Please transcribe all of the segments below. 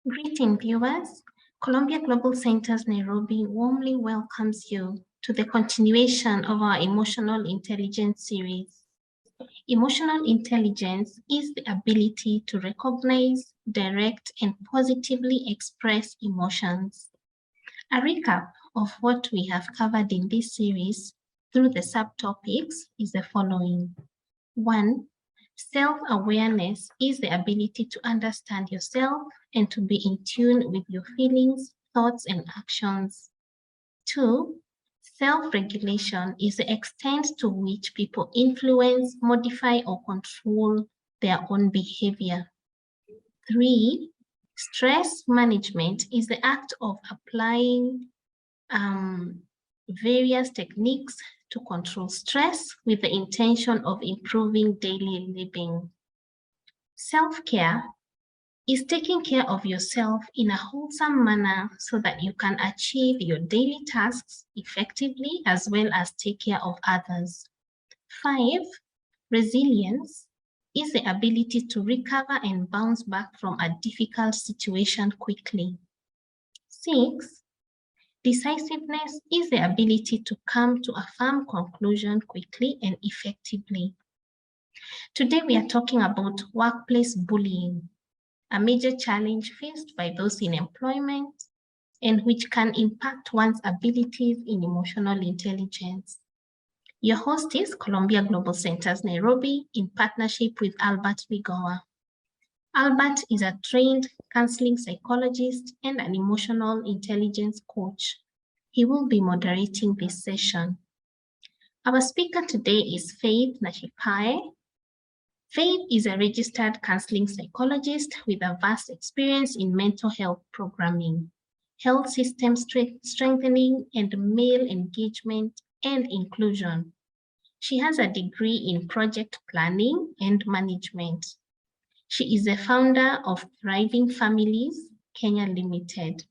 Greeting viewers, Columbia Global Centers Nairobi warmly welcomes you to the continuation of our Emotional Intelligence series. Emotional intelligence is the ability to recognize, direct, and positively express emotions. A recap of what we have covered in this series through the subtopics is the following. 1. Self-awareness is the ability to understand yourself and to be in tune with your feelings, thoughts, and actions. 2. Self-regulation is the extent to which people influence, modify, or control their own behavior. 3. Stress management is the act of applying various techniques to control stress with the intention of improving daily living. Self-care is taking care of yourself in a wholesome manner so that you can achieve your daily tasks effectively as well as take care of others. 5. Resilience is the ability to recover and bounce back from a difficult situation quickly. 6. Decisiveness is the ability to come to a firm conclusion quickly and effectively. Today, we are talking about workplace bullying, a major challenge faced by those in employment and which can impact one's abilities in emotional intelligence. Your host is Columbia Global Centers Nairobi in partnership with Albert Migowa. Albert is a trained counseling psychologist and an emotional intelligence coach. He will be moderating this session. Our speaker today is Faith Nashipae. Faith is a registered counseling psychologist with a vast experience in mental health programming, health system strengthening, and male engagement and inclusion. She has a degree in project planning and management. She is the founder of Thriving Families Kenya Limited,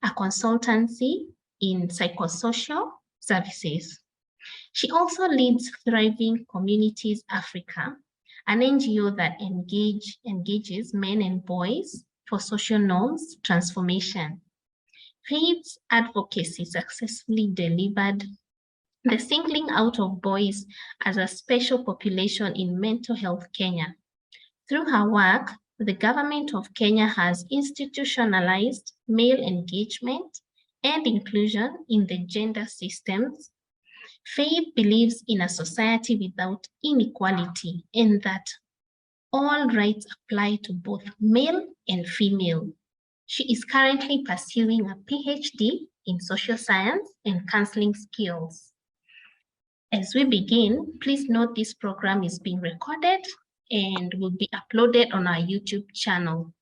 a consultancy in psychosocial services. She also leads Thriving Communities Africa, an NGO that engages men and boys for social norms transformation. Faith's advocacy successfully delivered the singling out of boys as a special population in mental health Kenya. Through her work, the government of Kenya has institutionalized male engagement and inclusion in the gender systems. Faith believes in a society without inequality and that all rights apply to both male and female. She is currently pursuing a PhD in social science and counseling skills. As we begin, please note this program is being recorded and will be uploaded on our YouTube channel.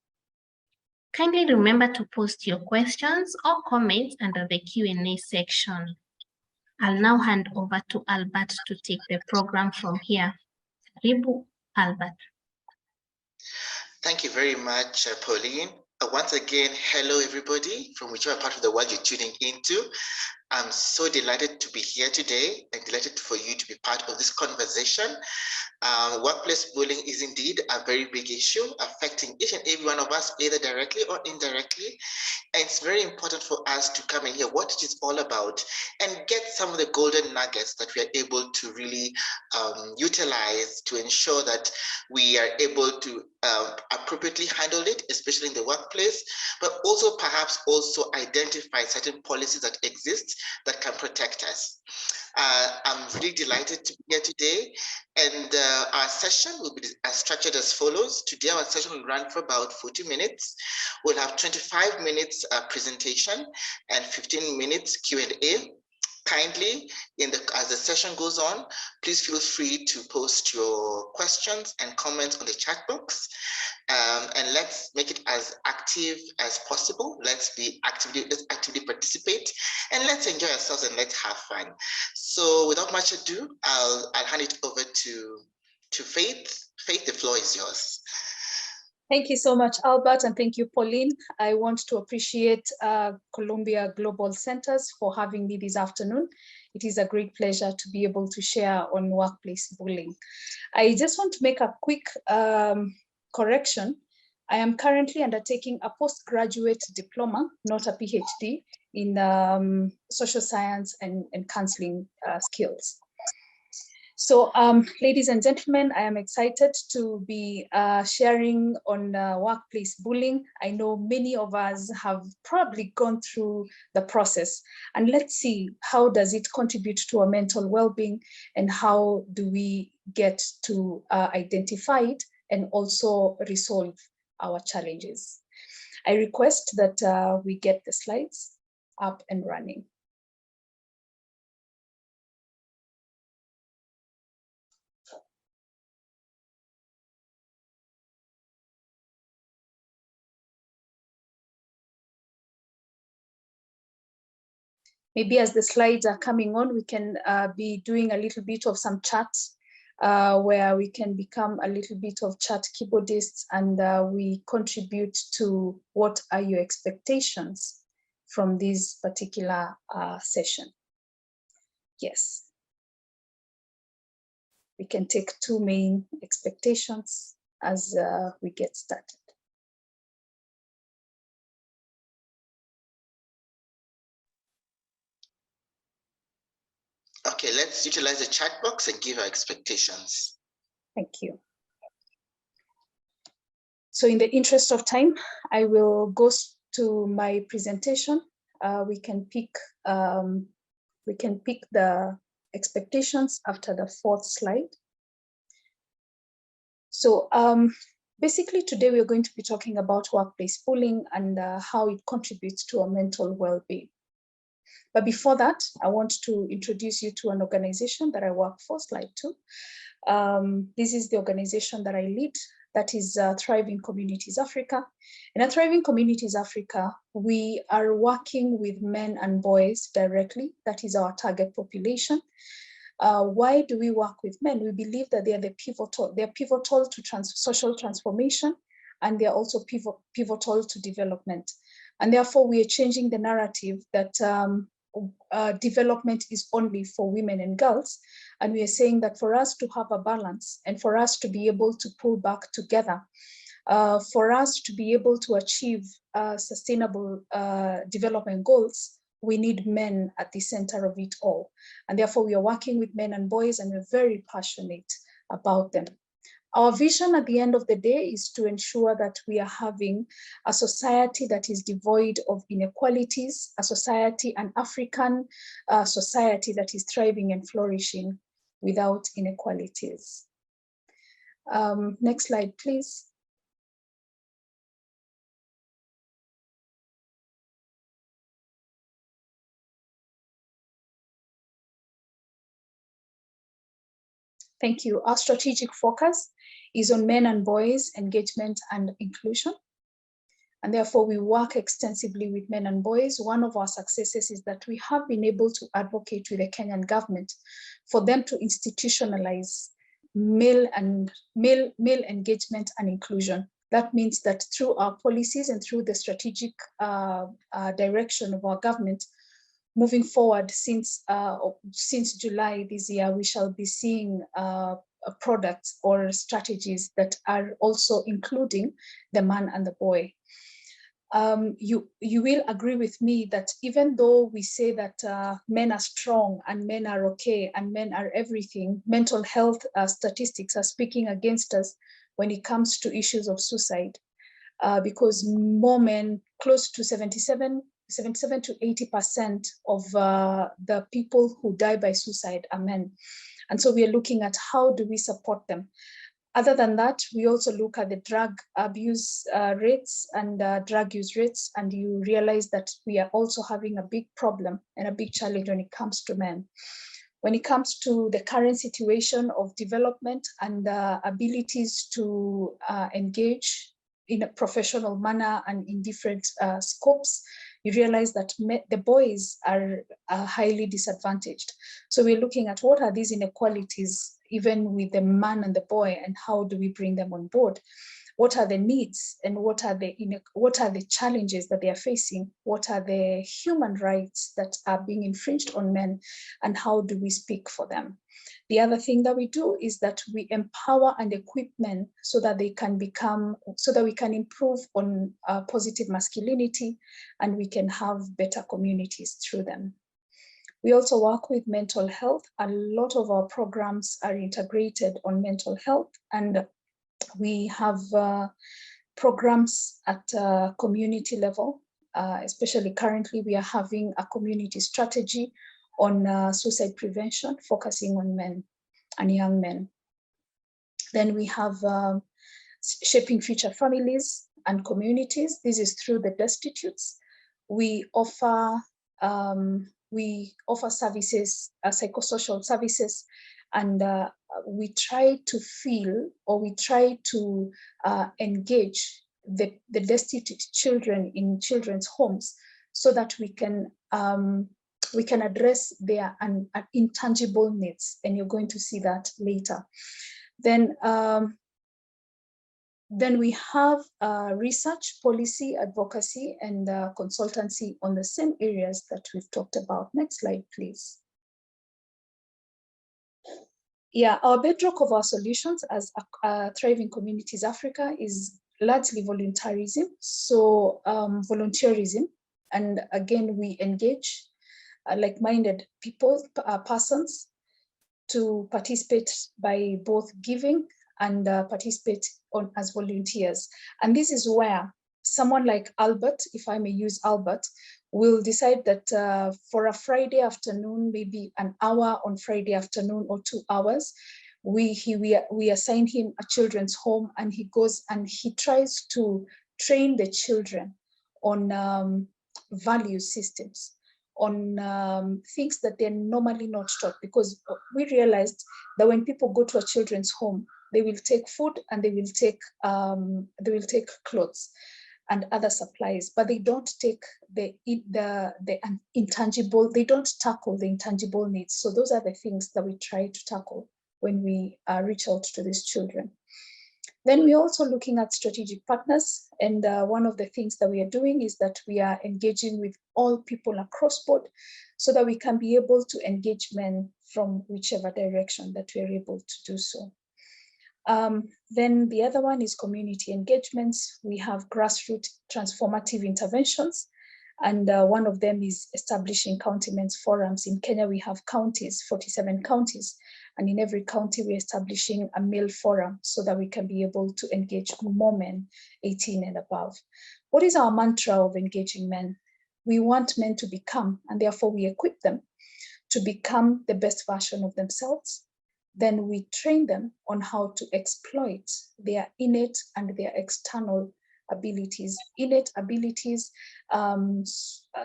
Kindly remember to post your questions or comments under the Q&A section. I'll now hand over to Albert to take the program from here. Karibu, Albert. Thank you very much, Pauline. Once again, hello everybody from whichever part of the world you're tuning into. I'm so delighted to be here today and delighted for you to be part of this conversation. Workplace bullying is indeed a very big issue affecting each and every one of us, either directly or indirectly. And it's very important for us to come and hear what it is all about and get some of the golden nuggets that we are able to really utilize to ensure that we are able to appropriately handle it, especially in the workplace, but also perhaps also identify certain policies that exist that can protect us. I'm really delighted to be here today, and our session will be structured as follows. Today, our session will run for about 40 minutes. We'll have 25 minutes presentation and 15 minutes Q&A. Kindly, as the session goes on, please feel free to post your questions and comments on the chat box. And let's make it as active as possible. Let's actively participate, and let's enjoy ourselves and let's have fun. So without much ado, I'll hand it over to Faith. Faith, the floor is yours. Thank you so much, Albert, and thank you, Pauline. I want to appreciate Columbia Global Centers for having me this afternoon. It is a great pleasure to be able to share on workplace bullying. I just want to make a quick correction. I am currently undertaking a postgraduate diploma, not a PhD, in social science and counseling skills. So, ladies and gentlemen, I am excited to be sharing on workplace bullying. I know many of us have probably gone through the process, and let's see how does it contribute to our mental well-being, and how do we get to identify it and also resolve our challenges. I request that we get the slides up and running. Maybe as the slides are coming on, we can be doing a little bit of some chats where we can become a little bit of chat keyboardists, and we contribute to what are your expectations from this particular session. Yes. We can take two main expectations as we get started. Okay, let's utilize the chat box and give our expectations. Thank you. So in the interest of time, I will go to my presentation. We can pick the expectations after the fourth slide. So basically today we're going to be talking about workplace bullying and how it contributes to our mental well-being. But before that, I want to introduce you to an organization that I work for, slide 2. This is the organization that I lead, that is Thriving Communities Africa. And at Thriving Communities Africa, we are working with men and boys directly. That is our target population. Why do we work with men? We believe that they are pivotal to social transformation, and they are also pivotal to development. And therefore, we are changing the narrative that development is only for women and girls. And we are saying that for us to have a balance and for us to be able to pull back together, for us to be able to achieve sustainable development goals, we need men at the center of it all. And therefore, we are working with men and boys, and we're very passionate about them. Our vision at the end of the day is to ensure that we are having a society that is devoid of inequalities, a society, an African society that is thriving and flourishing without inequalities. Next slide, please. Thank you. Our strategic focus is on men and boys engagement and inclusion. And therefore we work extensively with men and boys. One of our successes is that we have been able to advocate with the Kenyan government for them to institutionalize male engagement and inclusion. That means that through our policies and through the strategic direction of our government, moving forward since July this year, we shall be seeing products or strategies that are also including the man and the boy. You will agree with me that even though we say that men are strong and men are okay and men are everything, mental health statistics are speaking against us when it comes to issues of suicide, because more men, close to 77 to 80% of the people who die by suicide are men. And so we are looking at how do we support them. Other than that, we also look at the drug abuse rates and drug use rates, and you realize that we are also having a big problem and a big challenge when it comes to men. When it comes to the current situation of development and abilities to engage in a professional manner and in different scopes, you realize that the boys are highly disadvantaged. So we're looking at what are these inequalities, even with the man and the boy, and how do we bring them on board? What are the needs and what are the challenges that they are facing? What are the human rights that are being infringed on men, and how do we speak for them? The other thing that we do is that we empower and equip men so that they can become, so that we can improve on positive masculinity and we can have better communities through them. We also work with mental health. A lot of our programs are integrated on mental health, and we have programs at community level. Especially currently, we are having a community strategy on suicide prevention, focusing on men and young men. Then we have shaping future families and communities. This is through the destitutes. We offer services, psychosocial services, and we try to feel, or we try to engage the destitute children in children's homes so that we can address their intangible needs, and you're going to see that later. Then we have research, policy, advocacy, and consultancy on the same areas that we've talked about. Next slide, please. Yeah, our bedrock of our solutions as Thriving Communities Africa is largely voluntarism, so volunteerism. And again, we engage like-minded people, persons, to participate by both giving and participate as volunteers. And this is where someone like Albert, if I may use Albert, will decide that for a Friday afternoon, maybe an hour on Friday afternoon or 2 hours, we assign him a children's home, and he goes and he tries to train the children on value systems, on things that they're normally not taught, because we realized that when people go to a children's home, they will take food and they will take clothes and other supplies, but they don't take the intangible, they don't tackle the intangible needs. So those are the things that we try to tackle when we reach out to these children. Then we're also looking at strategic partners. And one of the things that we are doing is that we are engaging with all people across board so that we can be able to engage men from whichever direction that we are able to do so. Then the other one is community engagements. We have grassroots transformative interventions. And one of them is establishing county men's forums. In Kenya, we have counties, 47 counties. And in every county, we're establishing a male forum so that we can be able to engage more men 18 and above. What is our mantra of engaging men? We want men to become, and therefore we equip them to become the best version of themselves. Then we train them on how to exploit their innate and their external abilities, innate abilities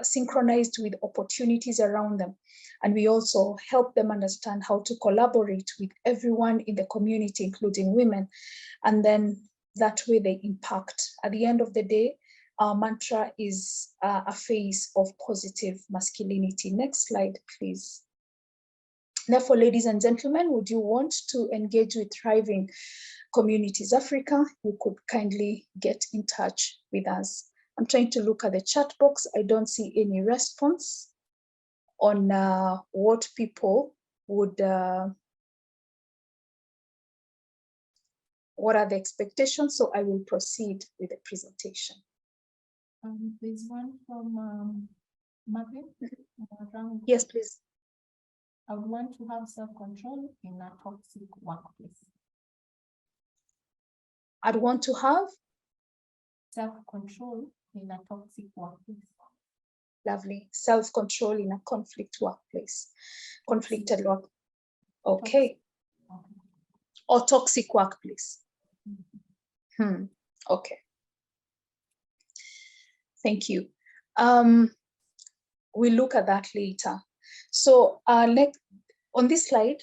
synchronized with opportunities around them. And we also help them understand how to collaborate with everyone in the community, including women. And then that way they impact. At the end of the day, our mantra is a face of positive masculinity. Next slide, please. Therefore, ladies and gentlemen, would you want to engage with Thriving Communities Africa? You could kindly get in touch with us. I'm trying to look at the chat box. I don't see any response on what people would, what are the expectations? So I will proceed with the presentation. There's one from Marvin. Yes, please. I would want to have self-control in a toxic workplace. I'd want to have self-control in a toxic workplace. Lovely. Self-control in a conflict workplace. Conflicted work. Okay. Or toxic workplace. Okay. Thank you. We'll look at that later. So on this slide,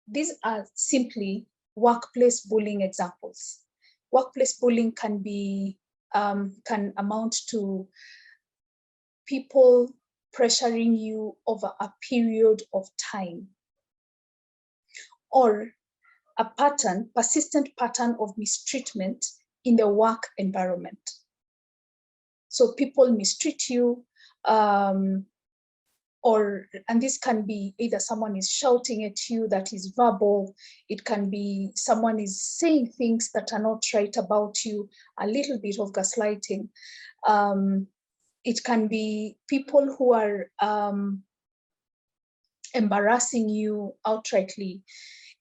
these are simply workplace bullying examples. Workplace bullying can be, can amount to people pressuring you over a period of time, or a pattern, persistent pattern of mistreatment in the work environment. So people mistreat you, and this can be either someone is shouting at you that is verbal, it can be someone is saying things that are not right about you, a little bit of gaslighting. It can be people who are embarrassing you outrightly.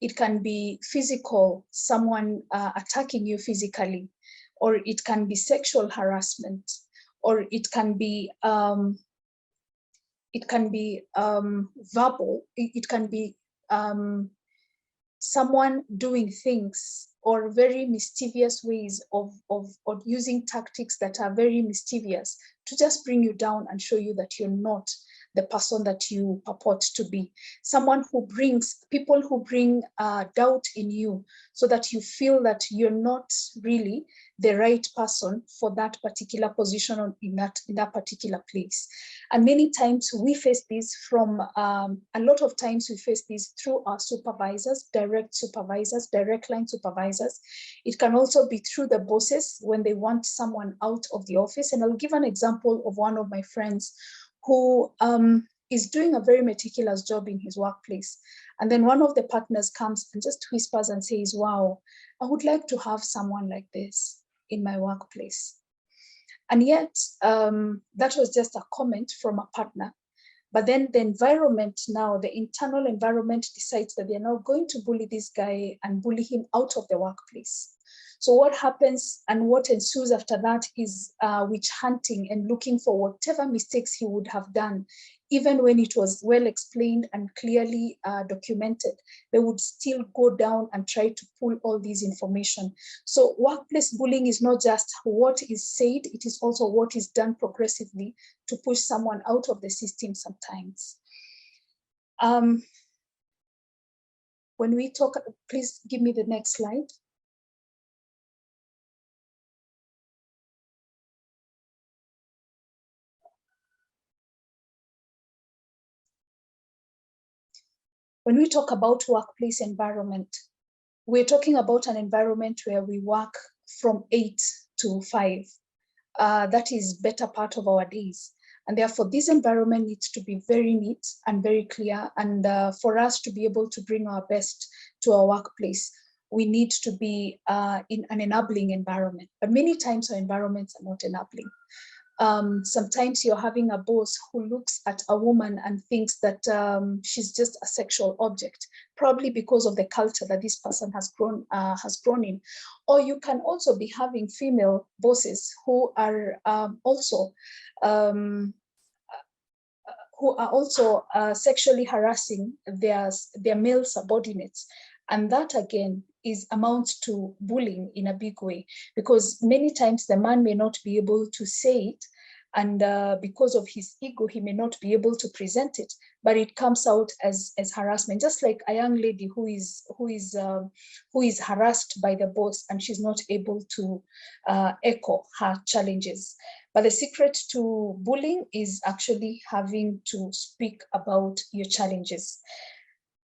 It can be physical, someone attacking you physically, or it can be sexual harassment, or it can be verbal. It can be someone doing things or very mischievous ways of using tactics that are very mischievous to just bring you down and show you that you're not the person that you purport to be. People who bring doubt in you so that you feel that you're not really the right person for that particular position in that particular place. And many times we face this from, a lot of times we face this through our supervisors, direct line supervisors. It can also be through the bosses when they want someone out of the office. And I'll give an example of one of my friends who is doing a very meticulous job in his workplace. And then one of the partners comes and just whispers and says, wow, I would like to have someone like this in my workplace. And yet that was just a comment from a partner. But then the environment now, the internal environment decides that they're now going to bully this guy and bully him out of the workplace. So what happens and what ensues after that is witch hunting and looking for whatever mistakes he would have done. Even when it was well explained and clearly documented, they would still go down and try to pull all this information. So workplace bullying is not just what is said, it is also what is done progressively to push someone out of the system sometimes. When we talk, please give me the next slide. When we talk about workplace environment, we're talking about an environment where we work from 8 to 5. That is better part of our days. And therefore, this environment needs to be very neat and very clear. And for us to be able to bring our best to our workplace, we need to be in an enabling environment. But many times our environments are not enabling. Sometimes you're having a boss who looks at a woman and thinks that she's just a sexual object, probably because of the culture that this person has grown in. Or you can also be having female bosses who are also sexually harassing their male subordinates. And that again amounts to bullying in a big way, because many times the man may not be able to say it, and because of his ego, he may not be able to present it, but it comes out as harassment. Just like a young lady who is harassed by the boss and she's not able to echo her challenges. But the secret to bullying is actually having to speak about your challenges.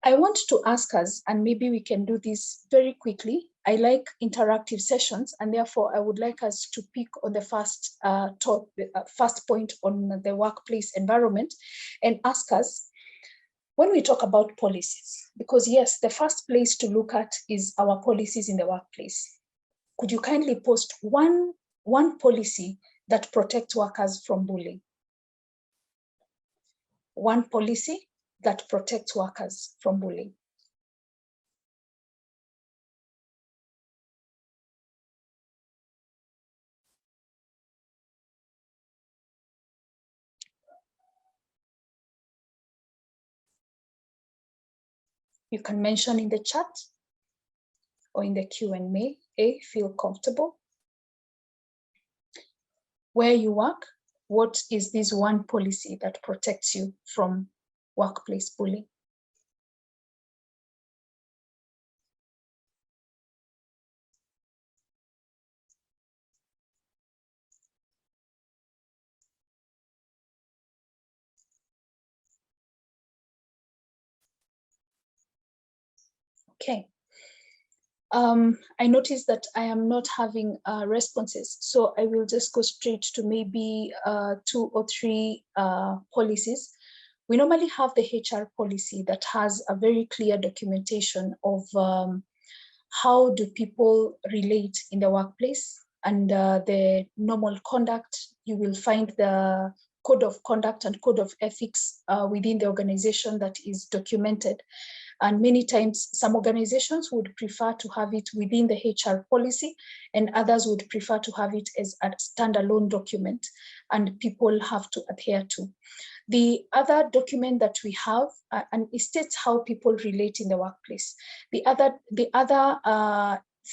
I want to ask us, and maybe we can do this very quickly. I like interactive sessions, and therefore I would like us to pick on the first point on the workplace environment and ask us, when we talk about policies, because yes, the first place to look at is our policies in the workplace. Could you kindly post one policy that protects workers from bullying? One policy that protects workers from bullying. You can mention in the chat or in the Q&A, feel comfortable. Where you work, what is this one policy that protects you from workplace bullying? Okay. I noticed that I am not having responses, so I will just go straight to maybe 2 or 3 policies We normally have the HR policy that has a very clear documentation of how do people relate in the workplace, and the normal conduct. You will find the code of conduct and code of ethics within the organization that is documented. And many times, some organizations would prefer to have it within the HR policy, and others would prefer to have it as a standalone document, and people have to adhere to. The other document that we have, and it states how people relate in the workplace. The other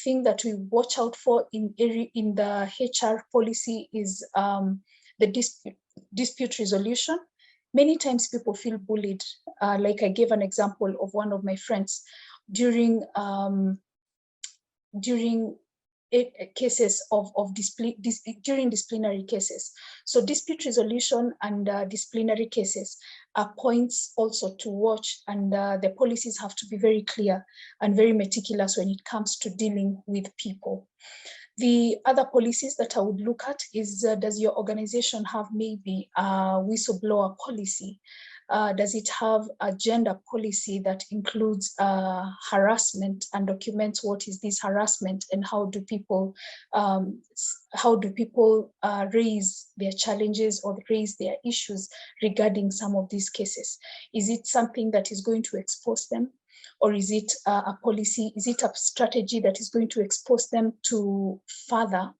thing that we watch out for in the HR policy is the dispute resolution. Many times people feel bullied. Like I gave an example of one of my friends during cases during disciplinary cases. So dispute resolution and disciplinary cases are points also to watch, and the policies have to be very clear and very meticulous when it comes to dealing with people. The other policies that I would look at is, does your organization have maybe a whistleblower policy? Does it have a gender policy that includes harassment and documents what is this harassment, and how do people raise their challenges or raise their issues regarding some of these cases? Is it something that is going to expose them? Or is it a policy, is it a strategy that is going to expose them to further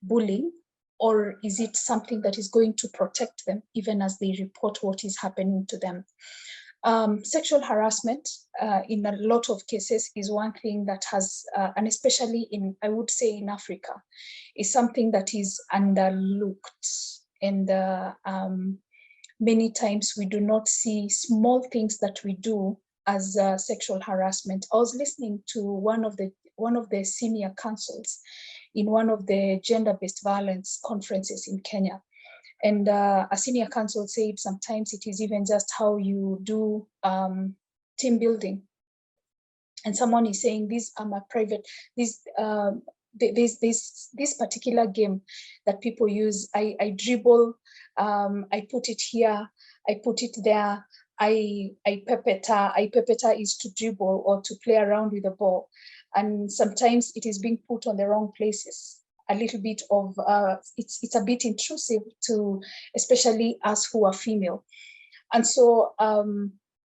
bullying? Or is it something that is going to protect them even as they report what is happening to them? Sexual harassment in a lot of cases is one thing that has, and especially in, I would say in Africa, is something that is underlooked. And many times we do not see small things that we do as sexual harassment. I was listening to one of the senior counsels in one of the gender-based violence conferences in Kenya. And a senior counsel said sometimes it is even just how you do team building. And someone is saying, these are my private, this particular game that people use, I dribble, I put it here, I put it there, I pepeta is to dribble or to play around with the ball. And sometimes it is being put on the wrong places. A little bit of, it's a bit intrusive to, especially us who are female. And so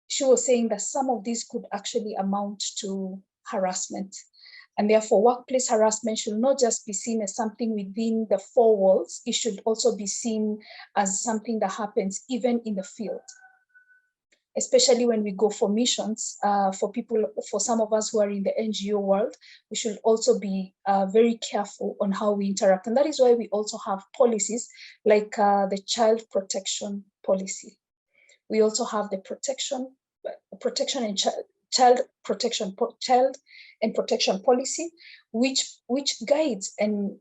she was saying that some of these could actually amount to harassment. And therefore, workplace harassment should not just be seen as something within the four walls, it should also be seen as something that happens even in the field. Especially when we go for missions, for some of us who are in the NGO world, we should also be very careful on how we interact. And that is why we also have policies like the child protection policy. We also have the protection and child and protection policy, which guides and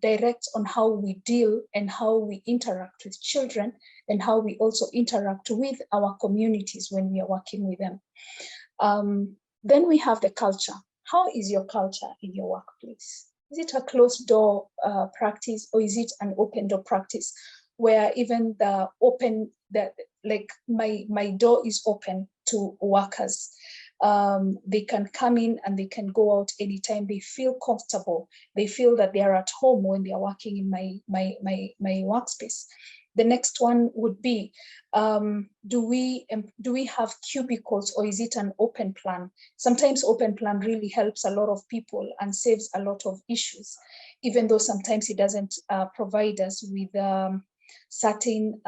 directs on how we deal and how we interact with children, and how we also interact with our communities when we are working with them. Then we have the culture. How is your culture in your workplace? Is it a closed door practice, or is it an open door practice where even like my door is open to workers? They can come in and they can go out anytime. They feel comfortable. They feel that they are at home when they are working in my workspace. The next one would be, do we have cubicles, or is it an open plan? Sometimes open plan really helps a lot of people and saves a lot of issues, even though sometimes it doesn't provide us with certain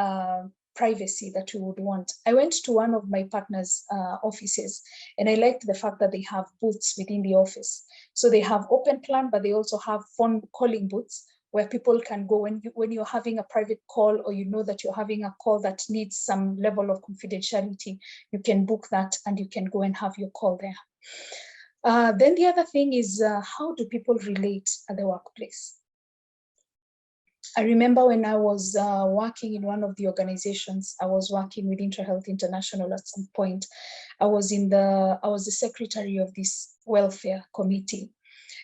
privacy that we would want. I went to one of my partners' offices, and I liked the fact that they have booths within the office. So they have open plan, but they also have phone calling booths where people can go when you're having a private call, or you know that you're having a call that needs some level of confidentiality, you can book that and you can go and have your call there. Then the other thing is, how do people relate at the workplace? I remember when I was working in one of the organizations, I was working with IntraHealth International at some point. I was the secretary of this welfare committee.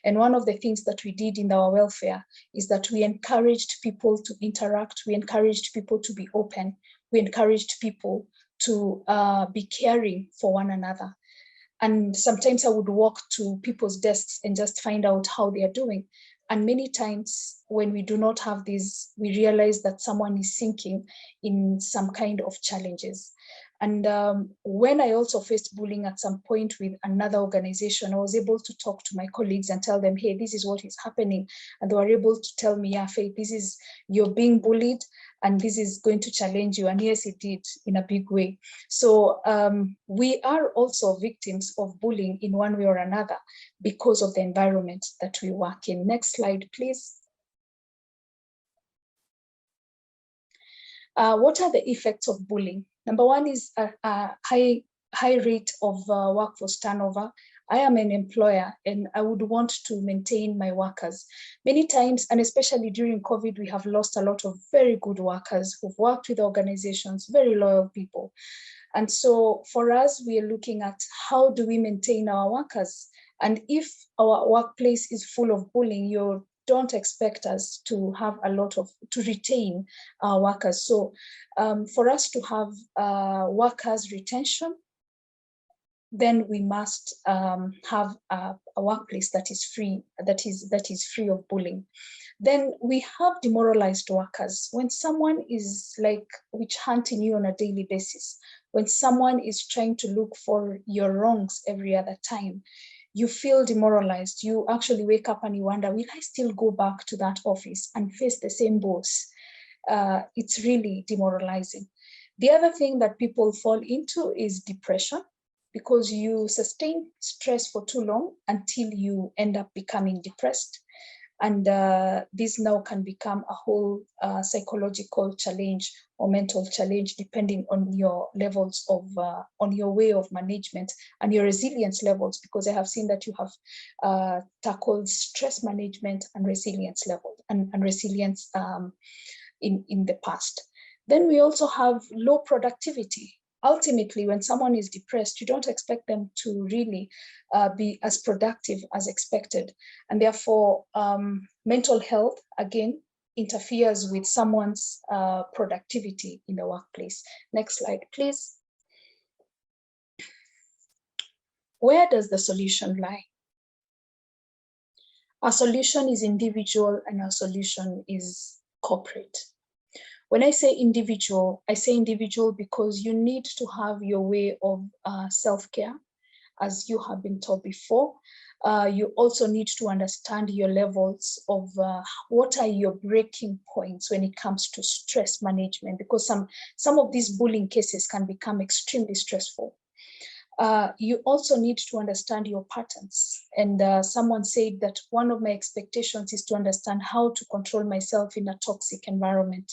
And one of the things that we did in our welfare is that we encouraged people to interact. We encouraged people to be open. We encouraged people to be caring for one another. And sometimes I would walk to people's desks and just find out how they are doing. And many times when we do not have this, we realize that someone is sinking in some kind of challenges. And when I also faced bullying at some point with another organization, I was able to talk to my colleagues and tell them, hey, this is what is happening. And they were able to tell me, yeah, Faith, you're being bullied and this is going to challenge you. And yes, it did in a big way. So we are also victims of bullying in one way or another because of the environment that we work in. Next slide, please. What are the effects of bullying? Number one is a high rate of workforce turnover. I am an employer and I would want to maintain my workers. Many times, and especially during COVID, we have lost a lot of very good workers who've worked with organizations, very loyal people. And so for us, we are looking at how do we maintain our workers? And if our workplace is full of bullying, you don't expect us to have to retain our workers. So for us to have workers retention, then we must have a workplace that is free, that is free of bullying. Then we have demoralized workers. When someone is like witch hunting you on a daily basis, when someone is trying to look for your wrongs every other time, you feel demoralized. You actually wake up and you wonder, will I still go back to that office and face the same boss? It's really demoralizing. The other thing that people fall into is depression, because you sustain stress for too long until you end up becoming depressed. And this now can become a whole psychological challenge or mental challenge, depending on your levels of, on your way of management and your resilience levels, because I have seen that you have tackled stress management and resilience levels and resilience in the past. Then we also have low productivity. Ultimately, when someone is depressed, you don't expect them to really be as productive as expected. And therefore, mental health, again, interferes with someone's productivity in the workplace. Next slide, please. Where does the solution lie? Our solution is individual and our solution is corporate. When I say individual because you need to have your way of self-care, as you have been taught before. You also need to understand your levels of what are your breaking points when it comes to stress management, because some of these bullying cases can become extremely stressful. You also need to understand your patterns. And someone said that one of my expectations is to understand how to control myself in a toxic environment.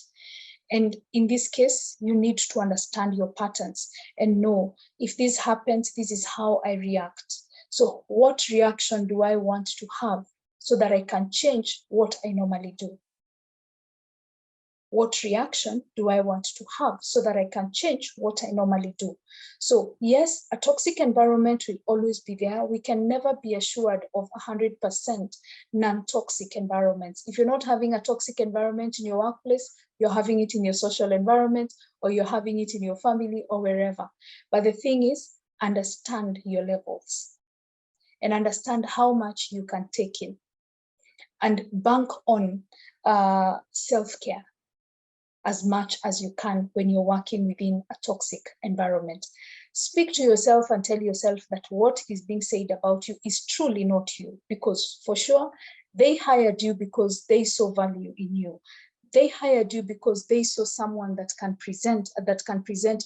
And in this case, you need to understand your patterns and know if this happens, this is how I react. So what reaction do I want to have so that I can change what I normally do? What reaction do I want to have so that I can change what I normally do? So yes, a toxic environment will always be there. We can never be assured of 100% non-toxic environments. If you're not having a toxic environment in your workplace, you're having it in your social environment, or you're having it in your family or wherever. But the thing is, understand your levels and understand how much you can take in, and bank on self-care as much as you can when you're working within a toxic environment. Speak to yourself and tell yourself that what is being said about you is truly not you, because for sure, they hired you because they saw value in you. They hired you because they saw someone that can present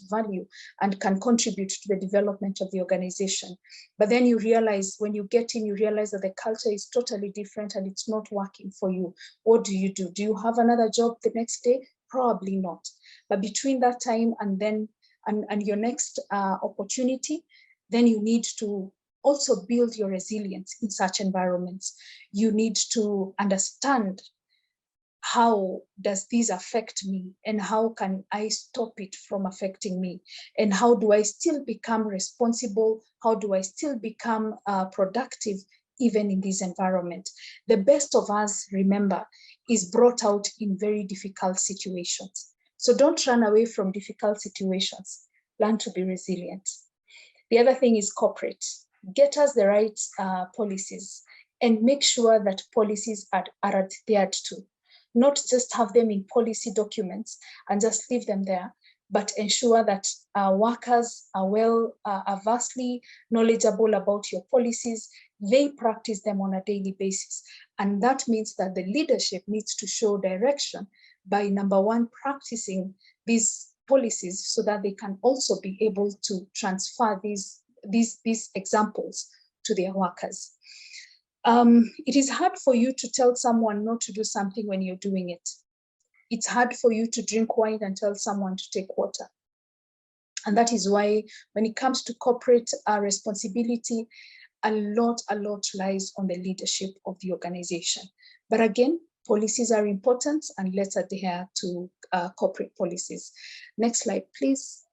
value and can contribute to the development of the organization. But then you realize, when you get in, you realize that the culture is totally different and it's not working for you. What do? Do you have another job the next day? Probably not. But between that time and then and your next opportunity, then you need to also build your resilience in such environments. You need to understand, how does this affect me, and how can I stop it from affecting me? And how do I still become responsible? How do I still become productive even in this environment? The best of us, remember, is brought out in very difficult situations. So don't run away from difficult situations. learn to be resilient. The other thing is corporate. Get us the right policies and make sure that policies are adhered to. Not just have them in policy documents and just leave them there, but ensure that workers are vastly knowledgeable about your policies. They practice them on a daily basis. And that means that the leadership needs to show direction by, number one, practicing these policies so that they can also be able to transfer these examples to their workers. It is hard for you to tell someone not to do something when you're doing it. It's hard for you to drink wine and tell someone to take water. And that is why when it comes to corporate responsibility, a lot lies on the leadership of the organization. But again, policies are important, and let's adhere to corporate policies. Next slide, please.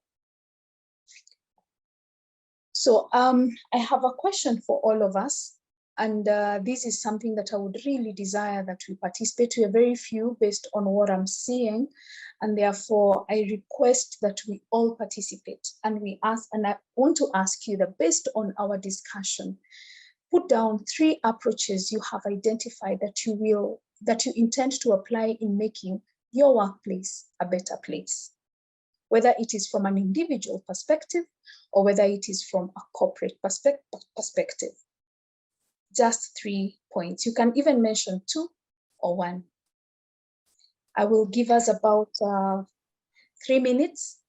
So I have a question for all of us. And this is something that I would really desire that we participate. We are very few based on what I'm seeing. And therefore, I request that we all participate. And I want to ask you that based on our discussion, put down 3 approaches you have identified that you intend to apply in making your workplace a better place, whether it is from an individual perspective or whether it is from a corporate perspective. Just 3 points. You can even mention 2 or 1. I will give us about 3 minutes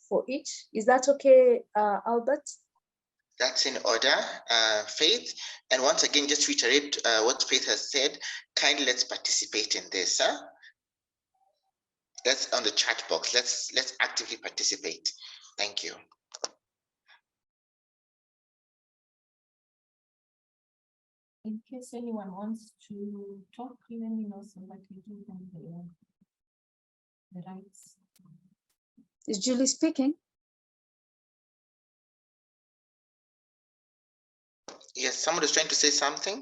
for each. Is that okay, Albert? That's in order, Faith. And once again, just to reiterate what Faith has said, kindly let's participate in this. That's on the chat box. Let's actively participate. Thank you. In case anyone wants to talk, let me know so that we give them the rights. Is Julie speaking? Yes, someone is trying to say something.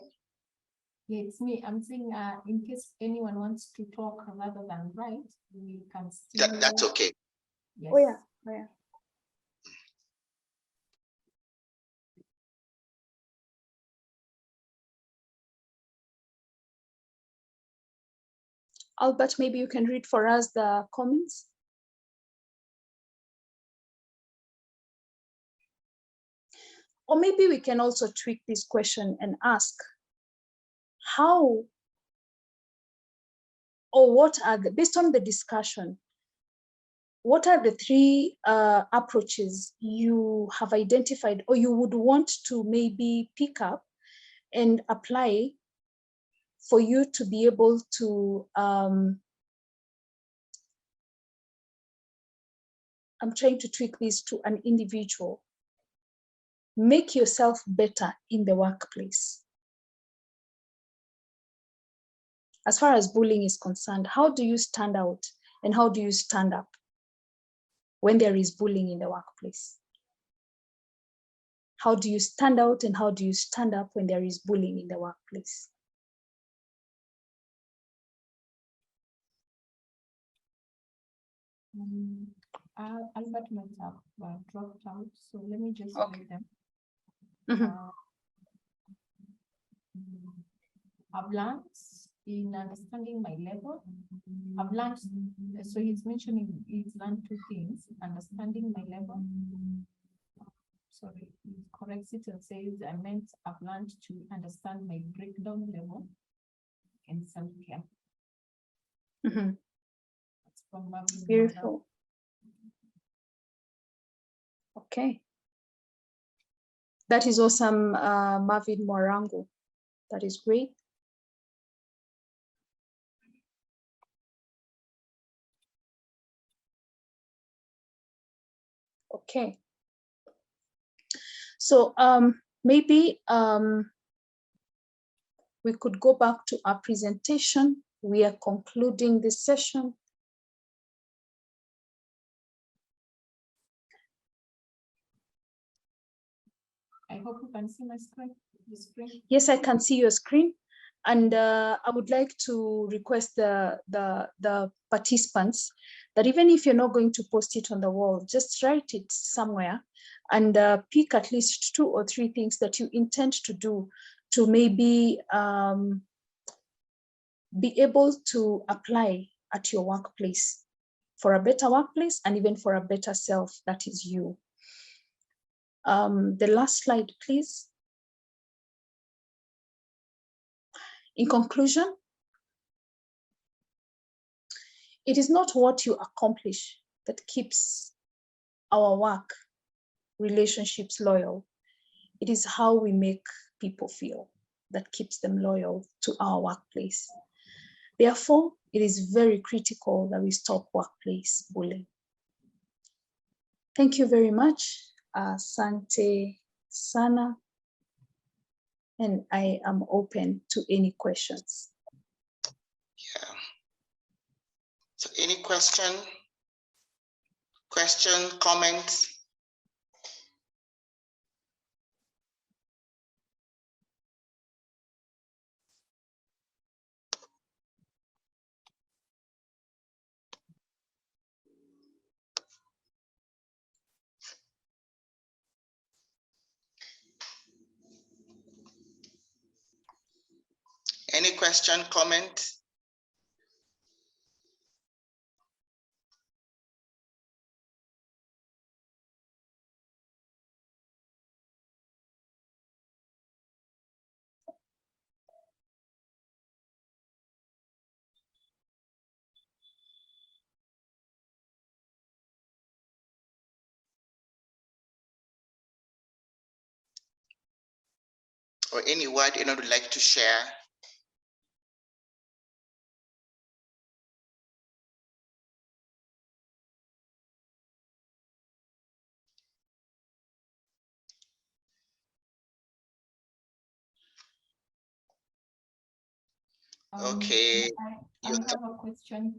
Yeah, it's me. I'm saying in case anyone wants to talk rather than write, we can still... That's okay. Yes. Oh yeah. Albert, maybe you can read for us the comments. Or maybe we can also tweak this question and ask how or what are based on the discussion, what are the 3 approaches you have identified or you would want to maybe pick up and apply for you to be able to, I'm trying to tweak this to an individual, make yourself better in the workplace. As far as bullying is concerned, how do you stand out and how do you stand up when there is bullying in the workplace? How do you stand out and how do you stand up when there is bullying in the workplace? Albert might have dropped out, so let me just read them. I've learned in understanding my level. I've learned, so he's mentioning he's learned 2 things: understanding my level. Sorry, he corrects it and says I've learned to understand my breakdown level and self-care. That's from beautiful. Okay. That is awesome, Marvin Morango. That is great. Okay. So maybe we could go back to our presentation. We are concluding this session. I hope you can see my screen. Yes, I can see your screen. And I would like to request the participants that even if you're not going to post it on the wall, just write it somewhere and pick at least 2 or 3 things that you intend to do to maybe be able to apply at your workplace for a better workplace and even for a better self that is you. The last slide, please. In conclusion, it is not what you accomplish that keeps our work relationships loyal. It is how we make people feel that keeps them loyal to our workplace. Therefore, it is very critical that we stop workplace bullying. Thank you very much. Asante sana. And I am open to any questions. Yeah. So any question, comments? Any question, comment? Or any word anyone would like to share? Okay. I have a question.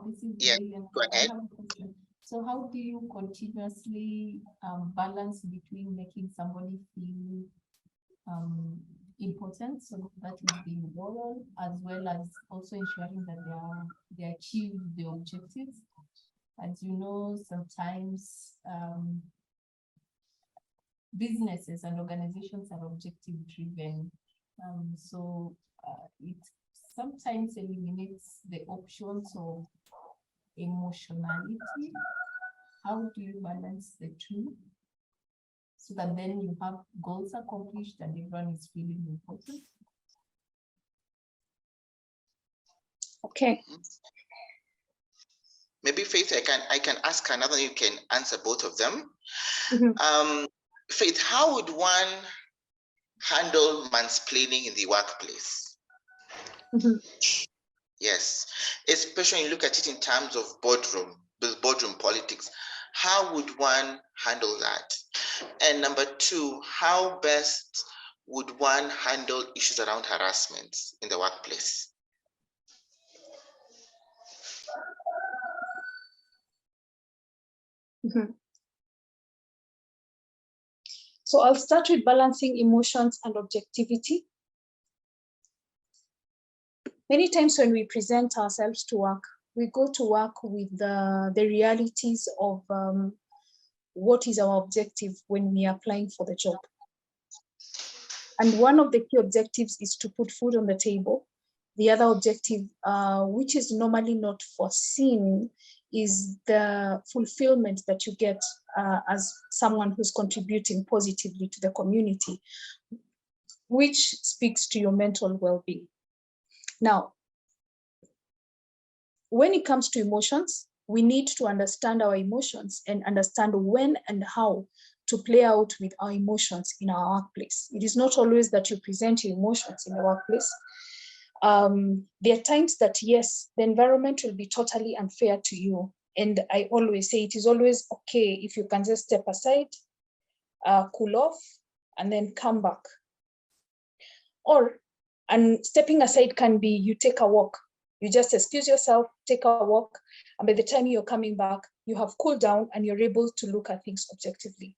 This is Yeah, go ahead. I have a question. So how do you continuously balance between making somebody feel important, so that is being loyal, as well as also ensuring that they achieve the objectives? As you know, sometimes businesses and organizations are objective driven. So it sometimes eliminates the options of emotionality. How do you balance the two so that then you have goals accomplished and everyone is feeling important? Okay. Maybe Faith, I can ask another, you can answer both of them. Mm-hmm. Faith, how would one handle mansplaining in the workplace? Mm-hmm. Yes, especially when you look at it in terms of boardroom politics. How would one handle that? And number 2, how best would one handle issues around harassment in the workplace? Mm-hmm. So I'll start with balancing emotions and objectivity. Many times when we present ourselves to work, we go to work with the realities of what is our objective when we are applying for the job. And one of the key objectives is to put food on the table. The other objective, which is normally not foreseen, is the fulfillment that you get as someone who's contributing positively to the community, which speaks to your mental well-being. Now, when it comes to emotions, we need to understand our emotions and understand when and how to play out with our emotions in our workplace. It is not always that you present your emotions in the workplace. There are times that, yes, the environment will be totally unfair to you. And I always say it is always okay if you can just step aside, cool off, and then come back. And stepping aside can be you take a walk. You just excuse yourself, take a walk, and by the time you're coming back, you have cooled down and you're able to look at things objectively.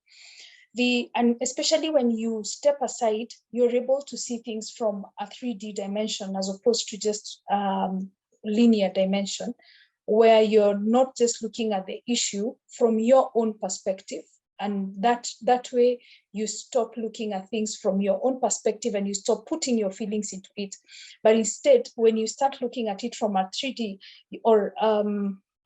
And especially when you step aside, you're able to see things from a 3D dimension as opposed to just linear dimension, where you're not just looking at the issue from your own perspective. And that way you stop looking at things from your own perspective and you stop putting your feelings into it. But instead, when you start looking at it from a 3D or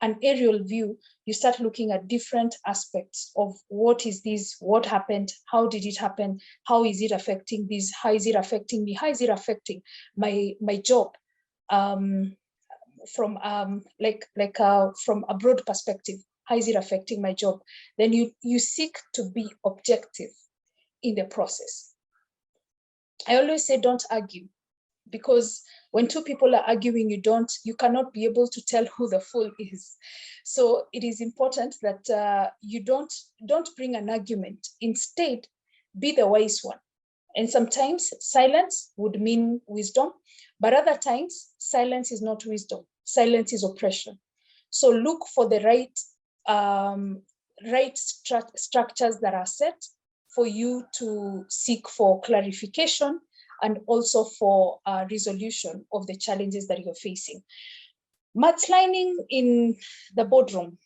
an aerial view, you start looking at different aspects of what is this, what happened, how did it happen, how is it affecting this, how is it affecting me, how is it affecting my job, from from a broad perspective, how is it affecting my job? Then you seek to be objective in the process. I always say don't argue, because when two people are arguing, you cannot be able to tell who the fool is. So it is important that you don't bring an argument. Instead, be the wise one. And sometimes silence would mean wisdom, but other times silence is not wisdom. Silence is oppression. So look for the right structures that are set for you to seek for clarification and also for resolution of the challenges that you're facing. Mudsliding in the boardroom.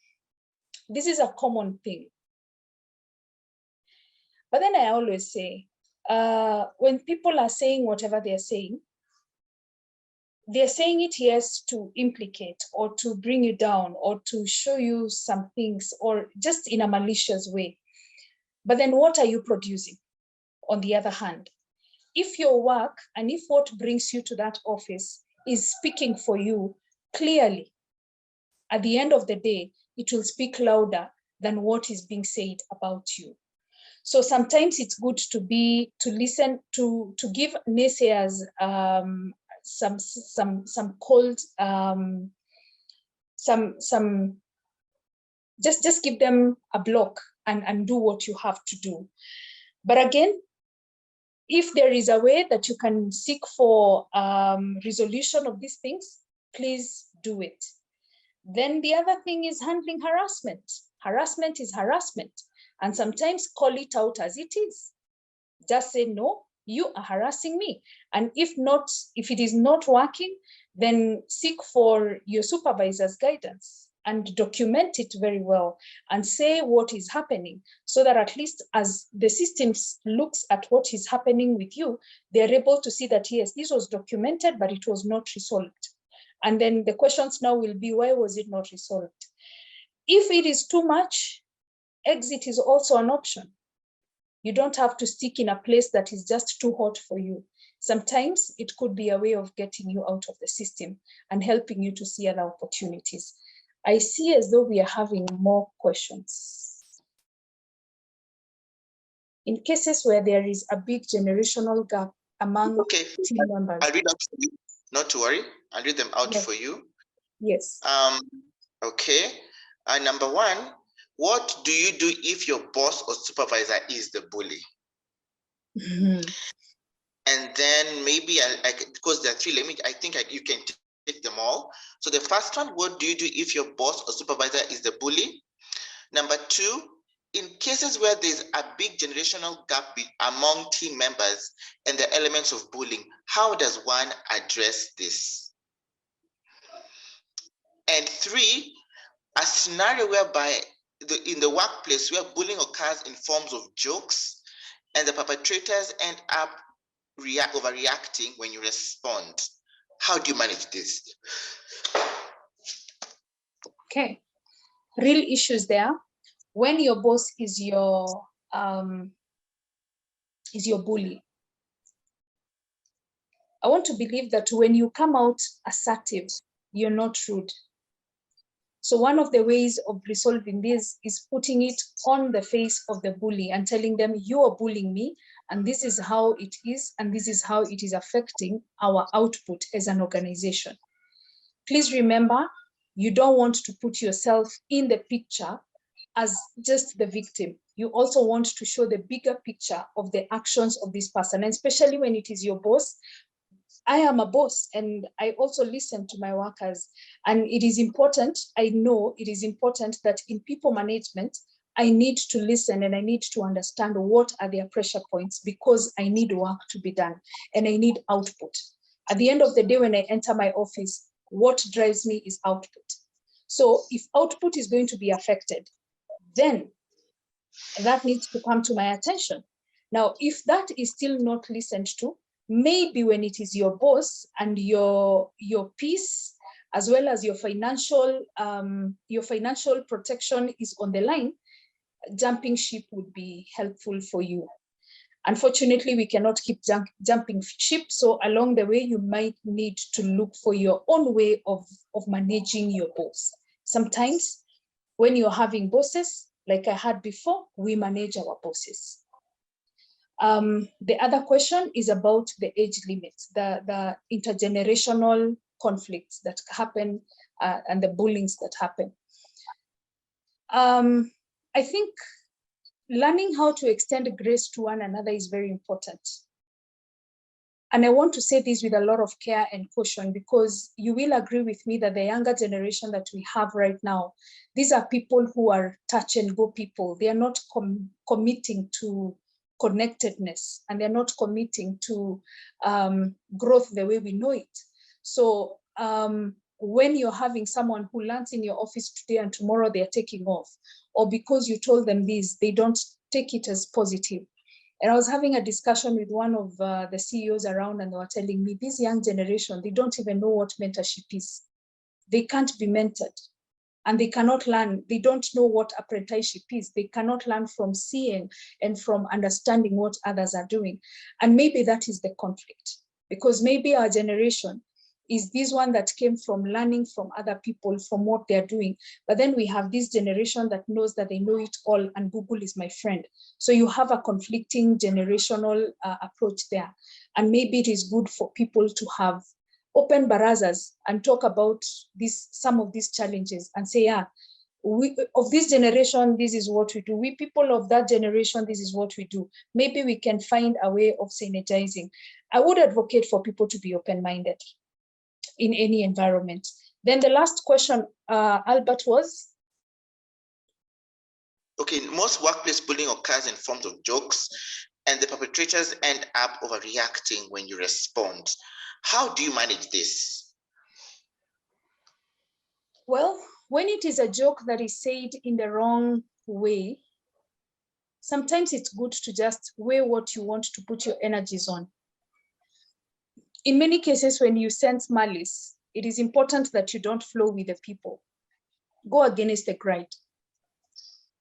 This is a common thing. But then I always say, when people are saying whatever they're saying it, yes, to implicate or to bring you down or to show you some things or just in a malicious way. But then what are you producing on the other hand? If your work and if what brings you to that office is speaking for you clearly, at the end of the day, it will speak louder than what is being said about you. So sometimes it's good to listen, to give naysayers some cold, just give them a block and do what you have to do. But again, if there is a way that you can seek for resolution of these things, please do it. Then the other thing is handling harassment. Harassment is harassment. And sometimes call it out as it is. Just say, no, you are harassing me. And if it is not working, then seek for your supervisor's guidance and document it very well and say what is happening, so that at least as the system looks at what is happening with you, they're able to see that, yes, this was documented, but it was not resolved. And then the questions now will be, why was it not resolved? If it is too much, exit is also an option. You don't have to stick in a place that is just too hot for you. Sometimes it could be a way of getting you out of the system and helping you to see other opportunities. I see as though we are having more questions. In cases where there is a big generational gap among team members. I'll read out for you. Not to worry. I'll read them out for you. Yes. Okay. Number one, what do you do if your boss or supervisor is the bully? Mm-hmm. And then maybe because there are three, you can take them all. So the first one, what do you do if your boss or supervisor is the bully? Number two, in cases where there's a big generational gap among team members and the elements of bullying, how does one address this? And three, a scenario whereby in the workplace where bullying occurs in forms of jokes and the perpetrators end up overreacting when you respond. How do you manage this? Okay, real issues there. When your boss is your bully, I want to believe that when you come out assertive, you're not rude. So one of the ways of resolving this is putting it on the face of the bully and telling them, you are bullying me, and this is how it is, and this is how it is affecting our output as an organization. Please remember, you don't want to put yourself in the picture as just the victim. You also want to show the bigger picture of the actions of this person, and especially when it is your boss. I am a boss and I also listen to my workers, and it is important, I know it is important that in people management, I need to listen and I need to understand what are their pressure points, because I need work to be done and I need output. At the end of the day, when I enter my office, what drives me is output. So if output is going to be affected, then that needs to come to my attention. Now, if that is still not listened to, maybe when it is your boss and your peace, as well as your financial protection is on the line, jumping ship would be helpful for you. Unfortunately, we cannot keep jumping ship. So along the way, you might need to look for your own way of managing your boss. Sometimes when you're having bosses, like I had before, we manage our bosses. The other question is about the age limits, the intergenerational conflicts that happen and the bullyings that happen. I think learning how to extend grace to one another is very important. And I want to say this with a lot of care and caution, because you will agree with me that the younger generation that we have right now, these are people who are touch and go people. They are not committing to connectedness, and they're not committing to growth the way we know it. So when you're having someone who lands in your office today and tomorrow they're taking off, or because you told them this, they don't take it as positive. And I was having a discussion with one of the CEOs around, and they were telling me, this young generation, they don't even know what mentorship is. They can't be mentored, and they cannot learn. They don't know what apprenticeship is. They cannot learn from seeing and from understanding what others are doing. And maybe that is the conflict, because maybe our generation is this one that came from learning from other people, from what they're doing. But then we have this generation that knows that they know it all, and Google is my friend. So you have a conflicting generational approach there. And maybe it is good for people to have open barazas and talk about some of these challenges and say, yeah, we, of this generation, this is what we do. We people of that generation, this is what we do. Maybe we can find a way of synergizing. I would advocate for people to be open-minded in any environment. Then the last question, Albert, was? Okay, most workplace bullying occurs in forms of jokes, and the perpetrators end up overreacting when you respond. How do you manage this? Well, when it is a joke that is said in the wrong way, sometimes it's good to just weigh what you want to put your energies on. In many cases, when you sense malice, it is important that you don't flow with the people. Go against the grain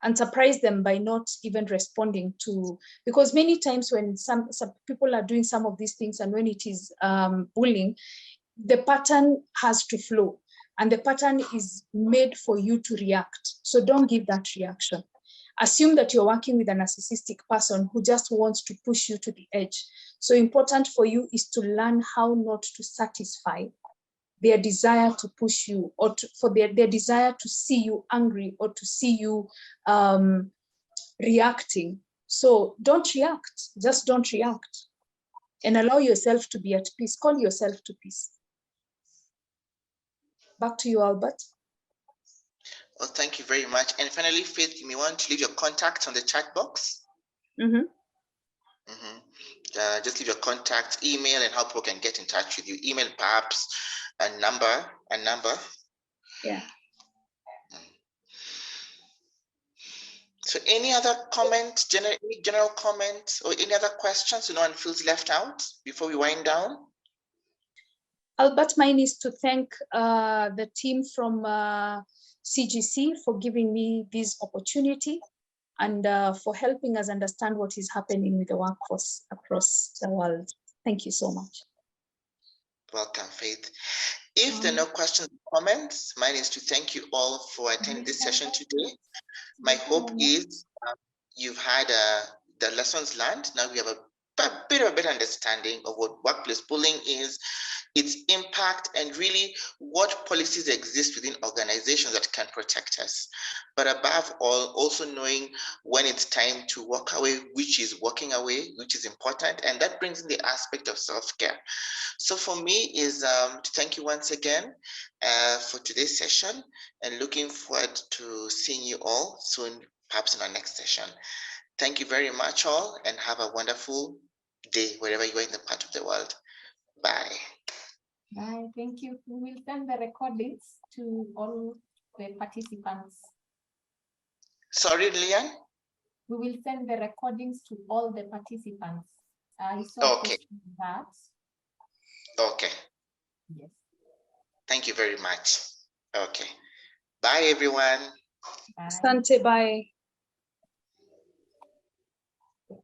and surprise them by not even responding to, because many times when some people are doing some of these things, and when it is bullying, the pattern has to flow, and the pattern is made for you to react. So don't give that reaction. Assume that you're working with a narcissistic person who just wants to push you to the edge. So important for you is to learn how not to satisfy their desire to push you, or for their desire to see you angry, or to see you reacting. So don't react, just don't react. And allow yourself to be at peace, call yourself to peace. Back to you, Albert. Well, thank you very much. And finally, Faith, you may want to leave your contact on the chat box. Just leave your contact, email, and how people can get in touch with you. Email, perhaps, a number. Yeah. So any other comment, general comments, or any other questions so no one feels left out before we wind down? Albert, mine is to thank the team from CGC for giving me this opportunity, and for helping us understand what is happening with the workforce across the world. Thank you so much. Welcome, Faith. If there are no questions or comments, mine is to thank you all for attending this session today. My hope is you've had the lessons learned. Now we have a bit of a better understanding of what workplace bullying is, its impact, and really what policies exist within organizations that can protect us. But above all, also knowing when it's time to walk away, which is walking away, which is important. And that brings in the aspect of self-care. So for me is to thank you once again for today's session, and looking forward to seeing you all soon perhaps in our next session. Thank you very much all, and have a wonderful day wherever you are in the part of the world. Bye. Bye, thank you. We will send the recordings to all the participants. Sorry, Leanne? We will send the recordings to all the participants. I saw Okay. that. Okay. Yes. Thank you very much. Okay. Bye, everyone. Bye. Asante, bye.